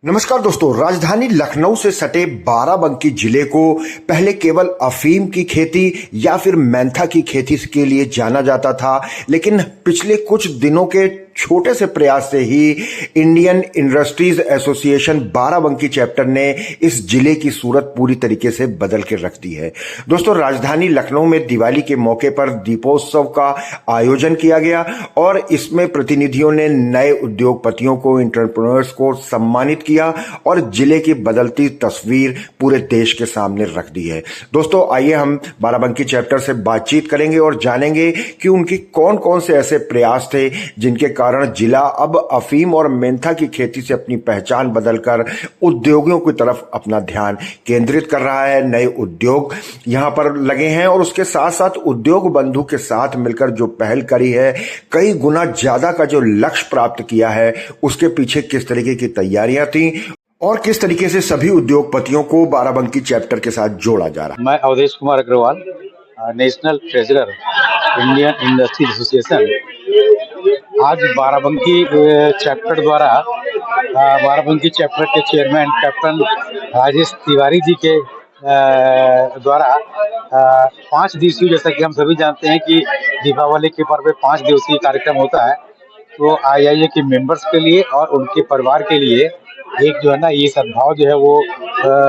नमस्कार दोस्तों, राजधानी लखनऊ से सटे बाराबंकी जिले को पहले केवल अफीम की खेती या फिर मेंथा की खेती के लिए जाना जाता था, लेकिन पिछले कुछ दिनों के छोटे से प्रयास से ही Indian industries association Barabanki chapter ने इस जिले की सूरत पूरी तरीके से बदल के रख दी है। दोस्तों, राजधानी लखनऊ में दिवाली के मौके पर दीपोत्सव का आयोजन किया गया और इसमें प्रतिनिधियों ने नए उद्योगपतियों को, एंटरप्रेन्योर्स को सम्मानित किया और जिले की बदलती तस्वीर पूरे देश के सामने रख दी है। दोस्तों, आइए हम बाराबंकी चैप्टर से बातचीत करेंगे और जानेंगे कि उनकी कौन कौन से ऐसे प्रयास थे जिनके कारण जिला अब अफीम और मेंथा की खेती से अपनी पहचान बदलकर उद्योगों की तरफ अपना ध्यान केंद्रित कर रहा है। नए उद्योग यहां पर लगे हैं और उसके साथ साथ उद्योग बंधु के साथ मिलकर जो पहल करी है, कई गुना ज्यादा का जो लक्ष्य प्राप्त किया है, उसके पीछे किस तरीके की तैयारियां थी और किस तरीके से सभी उद्योगपतियों को बाराबंकी चैप्टर के साथ जोड़ा जा रहा है। मैं Awadhesh Kumar Agarwal, national treasurer, Indian industries association. आज बाराबंकी चैप्टर द्वारा बाराबंकी चैप्टर के चेयरमैन कैप्टन राजेश तिवारी जी के द्वारा 5 दिवसीय, जैसा कि हम सभी जानते हैं कि दीपावली के पर्व पे 5 दिवसीय कार्यक्रम होता है, तो आईआईए के मेंबर्स के लिए और उनके परिवार के लिए एक जो है ना, ये सद्भाव जो है वो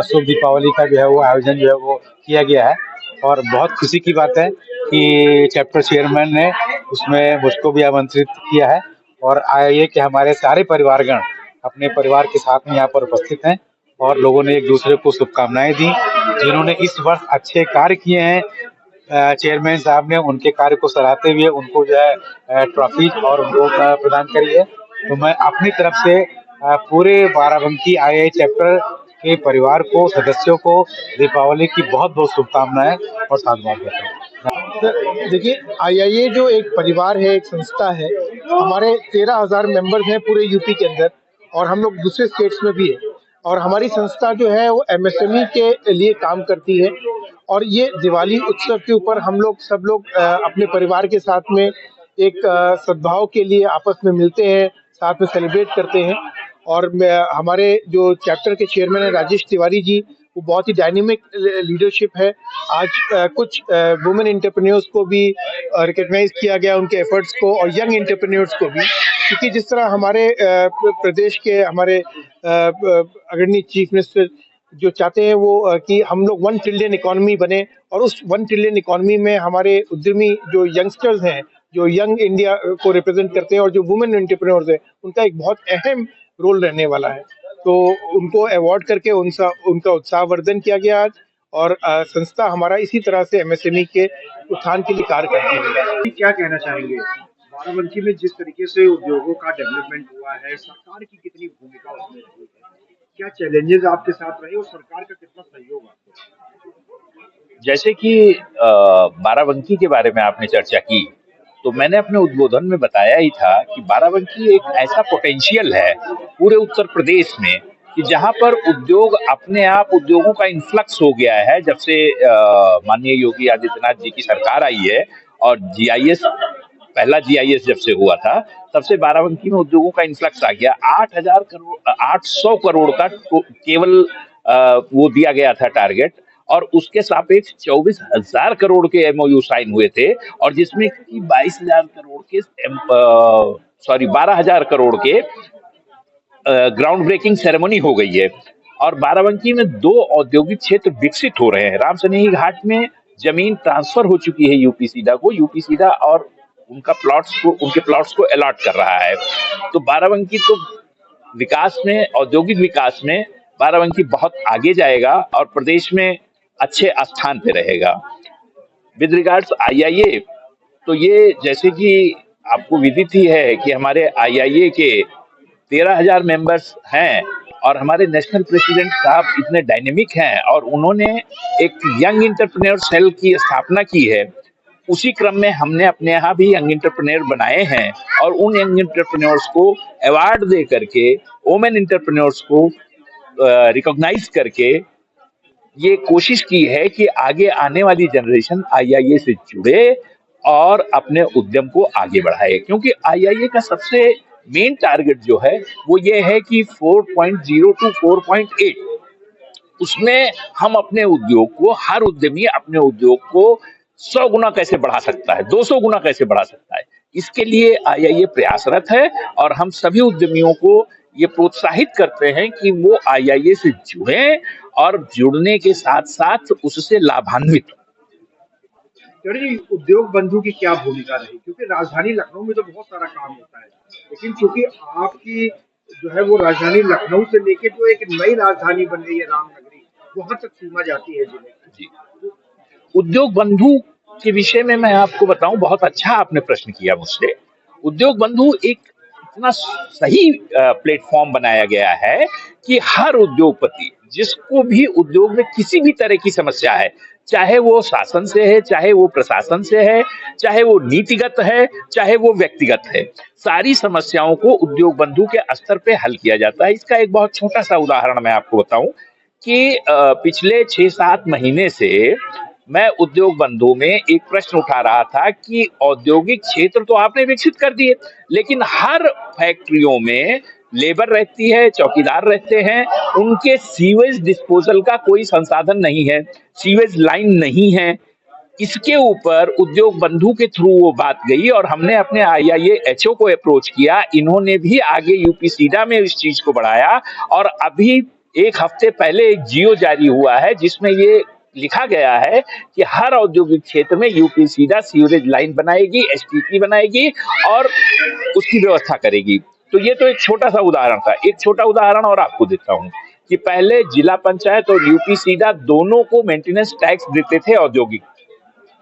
शुभ दीपावली का जो है वो आयोजन जो है वो किया गया है। और बहुत खुशी की बात है कि चैप्टर चेयरमैन ने उसमें मुझको भी आमंत्रित किया है और आईआईए के हमारे सारे परिवारगण अपने परिवार के साथ में यहाँ पर उपस्थित हैं और लोगों ने एक दूसरे को शुभकामनाएं दी। जिन्होंने इस वर्ष अच्छे कार्य किए हैं, चेयरमैन साहब ने उनके कार्य को सराहते हुए उनको जो है ट्रॉफी और उनको प्रदान करी है। तो मैं अपनी तरफ से पूरे बाराबंकी आईआईए चैप्टर के परिवार को, सदस्यों को दीपावली की बहुत बहुत शुभकामनाएं और साधुवाद देता हूँ। देखिए, आईआईए जो एक परिवार है, एक संस्था है। हमारे 13,000 मेंबर्स हैं पूरे यूपी के अंदर और हम लोग दूसरे स्टेट्स में भी है। और हमारी संस्था जो है वो एमएसएमई के लिए काम करती है। और ये दिवाली उत्सव के ऊपर हम लोग सब लोग अपने परिवार के साथ में एक सद्भाव के लिए आपस में मिलते हैं, साथ में सेलिब्रेट करते हैं। और हमारे जो चैप्टर के चेयरमैन है राजेश तिवारी जी, वो बहुत ही डायनेमिक लीडरशिप है। आज कुछ वुमेन एंटरप्रेन्योर्स को भी रिकॉग्नाइज किया गया, उनके एफर्ट्स को, और यंग एंटरप्रेन्योर्स को भी, क्योंकि जिस तरह हमारे प्रदेश के हमारे आदरणीय चीफ मिनिस्टर जो चाहते हैं वो कि हम लोग 1 ट्रिलियन इकोनॉमी बने, और उस 1 ट्रिलियन इकोनॉमी में हमारे उद्यमी जो यंगस्टर्स हैं, जो यंग इंडिया को रिप्रेजेंट करते हैं, और जो वुमेन एंटरप्रेन्योर्स हैं, उनका एक बहुत अहम रोल रहने वाला है। तो उनको अवार्ड करके उनका उत्साहवर्धन किया गया आज। और संस्था हमारा इसी तरह से एमएसएमई के उत्थान के लिए कार्य करती है। क्या कहना चाहेंगे बाराबंकी में जिस तरीके से उद्योगों का डेवलपमेंट हुआ है, सरकार की कितनी भूमिका उसमें रही है, क्या चैलेंजेस आपके साथ रहे और सरकार का कितना सहयोग आपको? जैसे कि बाराबंकी के बारे में आपने चर्चा की, तो मैंने अपने उद्बोधन में बताया ही था कि बाराबंकी एक ऐसा पोटेंशियल है पूरे उत्तर प्रदेश में कि जहां पर उद्योग अपने आप, उद्योगों का इन्फ्लक्स हो गया है जब से माननीय योगी आदित्यनाथ जी की सरकार आई है। और जीआईएस, पहला जीआईएस जब से हुआ था तब से बाराबंकी में उद्योगों का इन्फ्लक्स आ गया। 800 करोड़ का केवल वो दिया गया था टारगेट, और उसके सापेक्ष 24,000 करोड़ के एमओयू साइन हुए थे, और जिसमें कि 12,000 करोड़ के ग्राउंड ब्रेकिंग सेरेमनी हो गई है। और बाराबंकी में 2 औद्योगिक क्षेत्र विकसित हो रहे हैं। रामसनेही घाट में जमीन ट्रांसफर हो चुकी है यूपीसीडा को, यूपीसीडा और उनके प्लॉट्स को अलॉट कर रहा है। तो बाराबंकी तो विकास में, औद्योगिक विकास में बाराबंकी बहुत आगे जाएगा और प्रदेश में अच्छे स्थान पे रहेगा। विद रिगार्ड्स आईआईए, तो ये जैसे कि आपको विदित ही है कि हमारे आईआईए के 13,000 मेंबर्स हैं और हमारे नेशनल प्रेसिडेंट साहब इतने डायनेमिक हैं और उन्होंने एक यंग एंटरप्रेन्योर सेल की स्थापना की है। उसी क्रम में हमने अपने यहाँ भी यंग एंटरप्रेन्योर बनाए हैं और उन यंग एंटरप्रेन्योर्स को अवार्ड दे करके, वुमेन एंटरप्रेन्योर्स को रिकॉग्नाइज करके ये कोशिश की है कि आगे आने वाली जनरेशन आईआईए से जुड़े और अपने उद्यम को आगे बढ़ाए। क्योंकि आईआईए का सबसे मेन टारगेट जो है वो ये है कि 4.0 टू 4.8 उसमें हम अपने उद्योग को, हर उद्यमी अपने उद्योग को 100 गुना कैसे बढ़ा सकता है, 200 गुना कैसे बढ़ा सकता है, इसके लिए आईआईए प्रयासरत है। और हम सभी उद्यमियों को ये प्रोत्साहित करते हैं कि वो आईआईए से जुड़ें और जुड़ने के साथ साथ उससे लाभान्वित हों। तिवारी जी, उद्योग बंधु की क्या भूमिका रही? क्योंकि राजधानी लखनऊ में तो बहुत सारा काम होता है, लेकिन चूंकि आपकी जो है वो राजधानी लखनऊ से लेके जो एक नई राजधानी बन गई है रामनगरी, वहां तक सीमा जाती है जिले की। जी, उद्योग बंधु के विषय में मैं आपको बताऊं, बहुत अच्छा आपने प्रश्न किया मुझसे। उद्योग बंधु एक इतना सही प्लेटफॉर्म बनाया गया है कि हर उद्योगपति जिसको भी उद्योग में किसी भी तरह की समस्या है, चाहे वो शासन से है, चाहे वो प्रशासन से है, चाहे वो नीतिगत है, चाहे वो व्यक्तिगत है, सारी समस्याओं को उद्योग बंधु के स्तर पे हल किया जाता है। इसका एक बहुत छोटा सा उदाहरण मैं आपको बताऊं कि पिछले 6-7 महीने से मैं उद्योग बंधु में एक प्रश्न उठा रहा था कि औद्योगिक क्षेत्र तो आपने विकसित कर दिए, लेकिन हर फैक्ट्रियों में लेबर रहती है, चौकीदार रहते हैं, उनके सीवेज डिस्पोजल का कोई संसाधन नहीं है, सीवेज लाइन नहीं है। इसके ऊपर उद्योग बंधु के थ्रू वो बात गई और हमने अपने आईआईए एचओ को अप्रोच किया। इन्होंने भी आगे यूपी सीडा में इस चीज को बढ़ाया और अभी एक हफ्ते पहले एक जियो जारी हुआ है जिसमें ये लिखा गया है कि हर औद्योगिक क्षेत्र में यूपी सीडा सीवरेज लाइन बनाएगी, एसटीपी बनाएगी और उसकी व्यवस्था करेगी। तो ये तो एक छोटा सा उदाहरण था। एक छोटा उदाहरण और आपको देता हूँ कि पहले जिला पंचायत और यूपी सीडा दोनों को मेंटेनेंस टैक्स देते थे औद्योगिक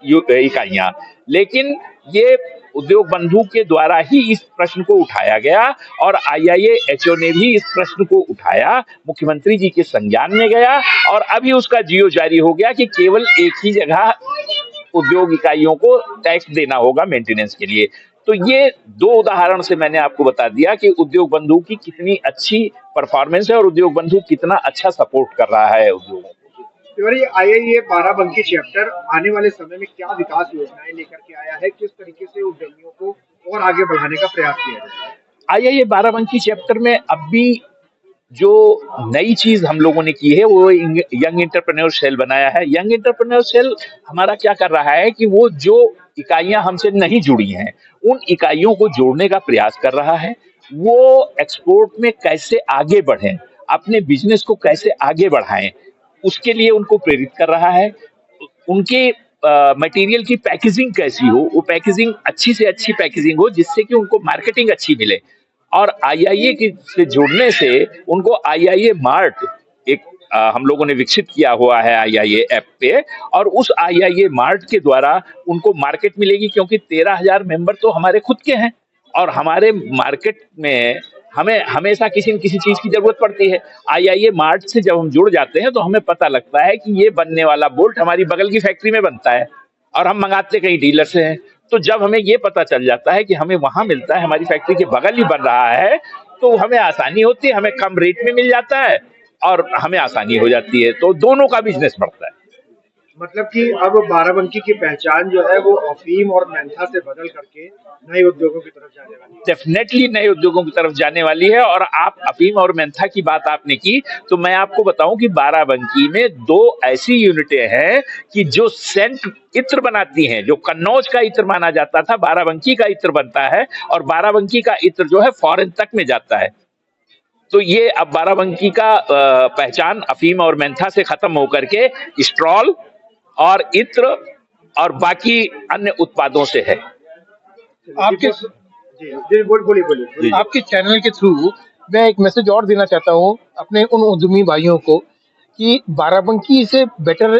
इकाइयां, लेकिन ये उद्योग बंधु के द्वारा ही इस प्रश्न को उठाया गया और आईआईए एचओ ने भी इस प्रश्न को उठाया, मुख्यमंत्री जी के संज्ञान में गया और अभी उसका जियो जारी हो गया कि केवल एक ही जगह उद्योग इकाइयों को टैक्स देना होगा मेंटेनेंस के लिए। तो ये 2 उदाहरण से मैंने आपको बता दिया कि उद्योग बंधु की कितनी अच्छी परफॉर्मेंस है और उद्योग बंधु कितना अच्छा सपोर्ट कर रहा है उद्योगों को। तिवारी, आईआईए बाराबंकी चैप्टर आने वाले समय में क्या विकास योजनाएं लेकर के आया है, किस तरीके से उद्यमियों को और आगे बढ़ाने का प्रयास किया जाए? आईआईए बाराबंकी चैप्टर में अब भी जो नई चीज हम लोगों ने की है वो यंग एंटरप्रेन्योर सेल बनाया है। यंग एंटरप्रेन्योर सेल हमारा क्या कर रहा है कि वो जो इकाइयां हमसे नहीं जुड़ी हैं उन इकाइयों को जोड़ने का प्रयास कर रहा है। वो एक्सपोर्ट में कैसे आगे बढ़ें, अपने बिजनेस को कैसे आगे बढ़ाएं, उसके लिए उनको प्रेरित कर रहा है। उनके मटेरियल की पैकेजिंग कैसी हो, वो पैकेजिंग अच्छी से अच्छी पैकेजिंग हो जिससे कि उनको मार्केटिंग अच्छी मिले। और आईआईए से जुड़ने से उनको आईआईए मार्ट एक हम लोगों ने विकसित किया हुआ है आईआईए ऐप पे, और उस आईआईए मार्ट के द्वारा उनको मार्केट मिलेगी क्योंकि 13,000 मेंबर तो हमारे खुद के हैं और हमारे मार्केट में हमें हमेशा किसी न किसी चीज की जरूरत पड़ती है। आईआईए मार्ट से जब हम जुड़ जाते हैं तो हमें पता लगता है कि ये बनने वाला बोल्ट हमारी बगल की फैक्ट्री में बनता है और हम मंगाते कहीं डीलर से हैं। तो जब हमें ये पता चल जाता है कि हमें वहां मिलता है, हमारी फैक्ट्री के बगल ही बन रहा है, तो हमें आसानी होती है, हमें कम रेट में मिल जाता है और हमें आसानी हो जाती है, तो दोनों का बिजनेस बढ़ता है। मतलब कि अब बाराबंकी की पहचान जो है वो अफीम और मेंथा से बदल करके नए उद्योगों की तरफ जाने वाली है। डेफिनेटली नए उद्योगों की तरफ जाने वाली है। और आप अफीम और मेंथा की बात आपने की तो मैं आपको बताऊं कि बाराबंकी में 2 ऐसी यूनिटें हैं कि जो सेंट इत्र बनाती हैं। जो कन्नौज का इत्र माना जाता था, बाराबंकी का इत्र बनता है और बाराबंकी का इत्र जो है फॉरेन तक में जाता है। तो ये अब बाराबंकी का पहचान अफीम और मेंथा से खत्म होकर के स्ट्रॉल और इत्र और बाकी अन्य उत्पादों से है। आपके जी बोलिए। आपके चैनल के थ्रू मैं एक मैसेज और देना चाहता हूँ अपने उन उद्यमी भाइयों को कि बाराबंकी से बेटर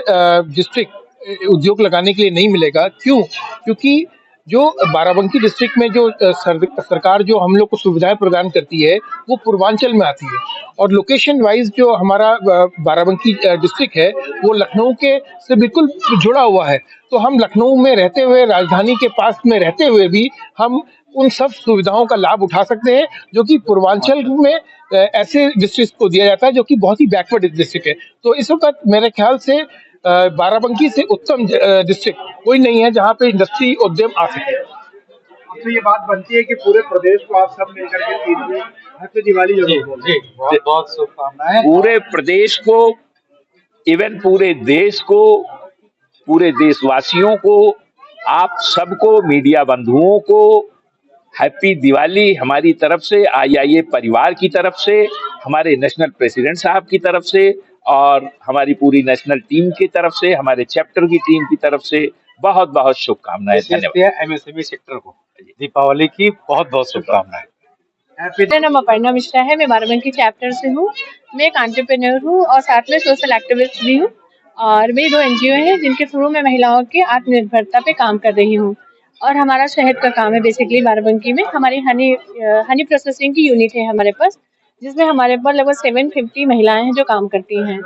डिस्ट्रिक्ट उद्योग लगाने के लिए नहीं मिलेगा। क्यों? क्योंकि जो बाराबंकी डिस्ट्रिक्ट में जो सरकार जो हम लोग को सुविधाएं प्रदान करती है वो पूर्वांचल में आती है और लोकेशन वाइज जो हमारा बाराबंकी डिस्ट्रिक्ट है वो लखनऊ के से बिल्कुल जुड़ा हुआ है। तो हम लखनऊ में रहते हुए, राजधानी के पास में रहते हुए भी हम उन सब सुविधाओं का लाभ उठा सकते हैं जो कि पूर्वांचल में ऐसे डिस्ट्रिक्ट को दिया जाता है जो कि बहुत ही बैकवर्ड डिस्ट्रिक्ट है। तो इस वक्त मेरे ख्याल से बाराबंकी से उत्तम डिस्ट्रिक्ट कोई नहीं है जहाँ पे इंडस्ट्री उद्यम आ सके। अब तो ये बात बनती है कि पूरे प्रदेश को आप सब मिलकर के 3 दिन हैप्पी दिवाली जरूर बोलें। जी बहुत बहुत शुभकामनाएं। पूरे प्रदेश को, इवन पूरे देश को, पूरे देशवासियों को, आप सबको, मीडिया बंधुओं को हैप्पी दिवाली हमारी तरफ से, आईआईए परिवार की तरफ से, हमारे नेशनल प्रेसिडेंट साहब की तरफ से और हमारी पूरी नेशनल टीम की तरफ से, हमारे चैप्टर की टीम की तरफ से बहुत बहुत शुभकामनाएं। धन्यवाद। एमएसएमई सेक्टर को दीपावली की बहुत बहुत शुभकामनाएं। मेरा नाम अपर्णा मिश्रा है, मैं बाराबंकी चैप्टर से हूँ। मैं एक एंटरप्रेन्योर हूँ और साथ में सोशल एक्टिविस्ट भी हूँ और मेरी 2 एनजीओ हैं जिनके थ्रू मैं महिलाओं की आत्मनिर्भरता पे काम कर रही हूँ। और हमारा शहद का काम है बेसिकली बाराबंकी में। हमारी हनी प्रोसेसिंग की यूनिट है हमारे पास, जिसमें हमारे पास लगभग 750 महिलाएं हैं जो काम करती हैं।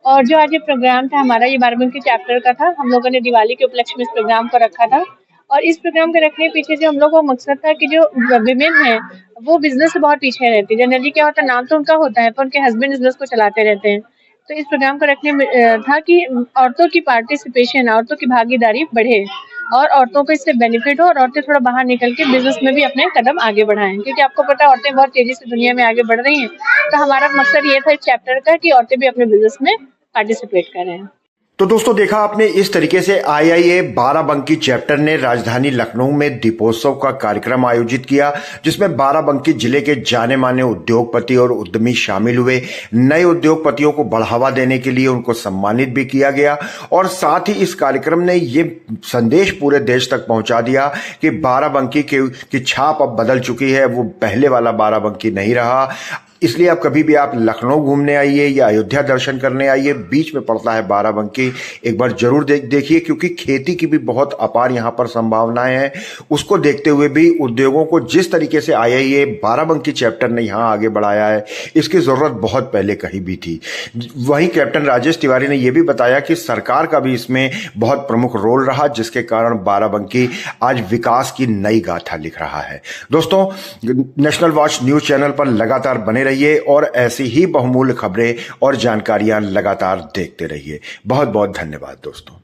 और जो आज ये प्रोग्राम था हमारा, ये बाराबंकी चैप्टर का था। हम लोगों ने दिवाली के उपलक्ष्य में इस प्रोग्राम को रखा था और इस प्रोग्राम के रखने के पीछे जो हम लोगों का मकसद था कि जो विमेन है वो बिजनेस से बहुत पीछे रहती है। जनरली क्या होता है, नाम तो उनका होता है पर उनके हस्बैंड बिजनेस को चलाते रहते हैं। तो इस प्रोग्राम को रखने में था कि औरतों की पार्टिसिपेशन, औरतों की भागीदारी बढ़े और औरतों को इससे बेनिफिट हो और औरतें थोड़ा बाहर निकल के बिजनेस में भी अपने कदम आगे बढ़ाएं, क्योंकि आपको पता है औरतें बहुत तेजी से दुनिया में आगे बढ़ रही हैं। तो हमारा मकसद ये था इस चैप्टर का कि औरतें भी अपने बिजनेस में पार्टिसिपेट करें। तो दोस्तों देखा आपने, इस तरीके से आईआईए बाराबंकी चैप्टर ने राजधानी लखनऊ में दीपोत्सव का कार्यक्रम आयोजित किया, जिसमें बाराबंकी जिले के जाने माने उद्योगपति और उद्यमी शामिल हुए। नए उद्योगपतियों को बढ़ावा देने के लिए उनको सम्मानित भी किया गया और साथ ही इस कार्यक्रम ने ये संदेश पूरे देश तक पहुंचा दिया कि बाराबंकी की छाप अब बदल चुकी है, वो पहले वाला बाराबंकी नहीं रहा। इसलिए अब कभी भी आप लखनऊ घूमने आइए या अयोध्या दर्शन करने आइए, बीच में पड़ता है बाराबंकी, एक बार जरूर देखिए, क्योंकि खेती की भी बहुत अपार यहाँ पर संभावनाएं हैं। उसको देखते हुए भी उद्योगों को जिस तरीके से आईआईए बाराबंकी चैप्टर ने यहाँ आगे बढ़ाया है, इसकी जरूरत बहुत पहले कहीं भी थी। वहीं कैप्टन राजेश तिवारी ने यह भी बताया कि सरकार का भी इसमें बहुत प्रमुख रोल रहा, जिसके कारण बाराबंकी आज विकास की नई गाथा लिख रहा है। दोस्तों, नेशनल वॉच न्यूज चैनल पर लगातार बने रहिए और ऐसी ही बहुमूल्य खबरें और जानकारियां लगातार देखते रहिए। बहुत बहुत धन्यवाद दोस्तों।